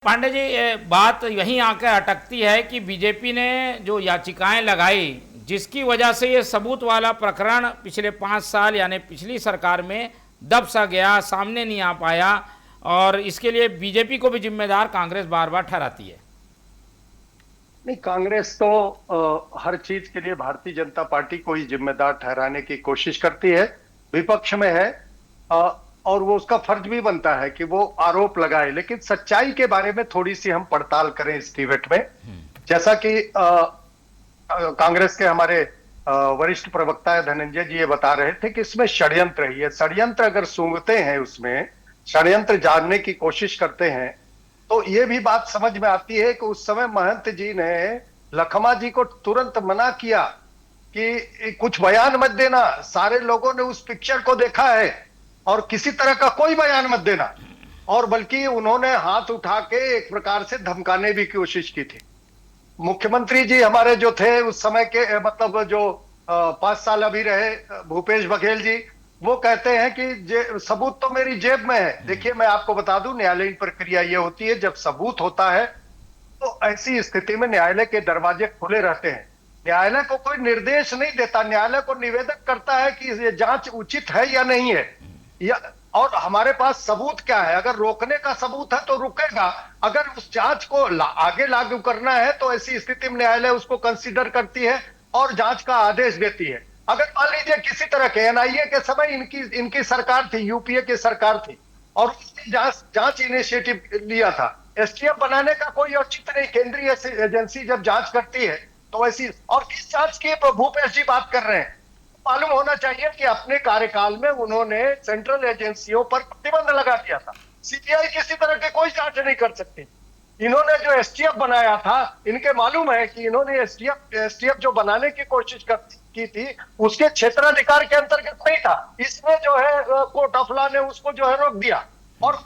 पांडे जी, ये बात यहीं आकर अटकती है कि बीजेपी ने जो याचिकाएं लगाई, जिसकी वजह से ये सबूत वाला प्रकरण पिछले 5 साल यानी पिछली सरकार में दब सा गया, सामने नहीं आ पाया, और इसके लिए बीजेपी को भी जिम्मेदार कांग्रेस बार बार ठहराती है। नहीं, कांग्रेस तो हर चीज के लिए भारतीय जनता पार्टी को ही जिम्मेदार ठहराने की कोशिश करती है, विपक्ष में है। और वो उसका फर्ज भी बनता है कि वो आरोप लगाए, लेकिन सच्चाई के बारे में थोड़ी सी हम पड़ताल करें इस डिबेट में। जैसा कि कांग्रेस के हमारे वरिष्ठ प्रवक्ता है धनंजय जी ये बता रहे थे कि इसमें षड्यंत्र है। ये षड्यंत्र अगर सूंघते हैं, उसमें षड्यंत्र जानने की कोशिश करते हैं, तो ये भी बात समझ में आती है कि उस समय महंत जी ने लखमा जी को तुरंत मना किया कि कुछ बयान मत देना, सारे लोगों ने उस पिक्चर को देखा है और किसी तरह का कोई बयान मत देना। और बल्कि उन्होंने हाथ उठा के एक प्रकार से धमकाने भी कोशिश की थी। मुख्यमंत्री जी हमारे जो थे उस समय के, मतलब जो 5 साल अभी रहे, भूपेश बघेल जी, वो कहते हैं कि सबूत तो मेरी जेब में है। देखिए, मैं आपको बता दूं, न्यायालयीन प्रक्रिया ये होती है, जब सबूत होता है तो ऐसी स्थिति में न्यायालय के दरवाजे खुले रहते हैं। न्यायालय को कोई निर्देश नहीं देता, न्यायालय को निवेदन करता है कि ये जांच उचित है या नहीं है, या और हमारे पास सबूत क्या है। अगर रोकने का सबूत है तो रुकेगा, अगर उस जांच को आगे लागू करना है तो ऐसी स्थिति में न्यायालय उसको कंसीडर करती है और जांच का आदेश देती है। अगर मान लीजिए किसी तरह के एनआईए के समय इनकी सरकार थी, यूपीए की सरकार थी, और उसने जांच इनिशिएटिव लिया था, एसटीएफ बनाने का कोई औचित्य नहीं। केंद्रीय एजेंसी जब जांच करती है तो ऐसी, और किस जांच की भूपेश जी बात कर रहे हैं, मालूम होना चाहिए कि अपने कार्यकाल में उन्होंने सेंट्रल एजेंसियों पर प्रतिबंध लगा दिया था। सीबीआई किसी तरह के कोई जांच नहीं कर सकती। इन्होंने जो एसटीएफ बनाया था, इनके मालूम है कि इन्होंने एसटीएफ जो बनाने की कोशिश की थी, उसके क्षेत्राधिकार के अंतर्गत नहीं था। इसमें जो है कोर्ट ऑफ लॉ ने उसको जो है रोक दिया। और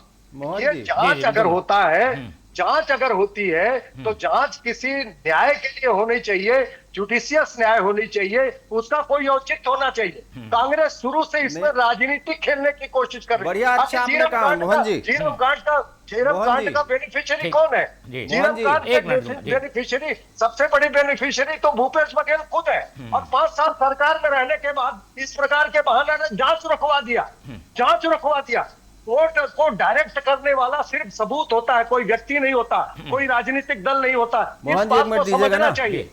ये जांच अगर होता है, जांच अगर होती है तो जांच किसी न्याय के लिए होनी चाहिए, जुडिशियस न्याय होनी चाहिए, उसका कोई औचित्य होना चाहिए। कांग्रेस शुरू से इसमें राजनीति खेलने की कोशिश कर रही है। बढ़िया, अच्छा आपने कहा मोहन जी। झीरम कांड का बेनिफिशियरी कौन है? झीरम कांड के बेनिफिशियरी, सबसे बड़ी बेनिफिशियरी तो भूपेश बघेल खुद है। और 5 साल सरकार में रहने के बाद इस प्रकार के बहाने ने जांच रुकवा दिया। कोर्ट को डायरेक्ट करने वाला सिर्फ सबूत होता है, कोई व्यक्ति नहीं होता, कोई राजनीतिक दल नहीं होता। इस बात को समझना चाहिए।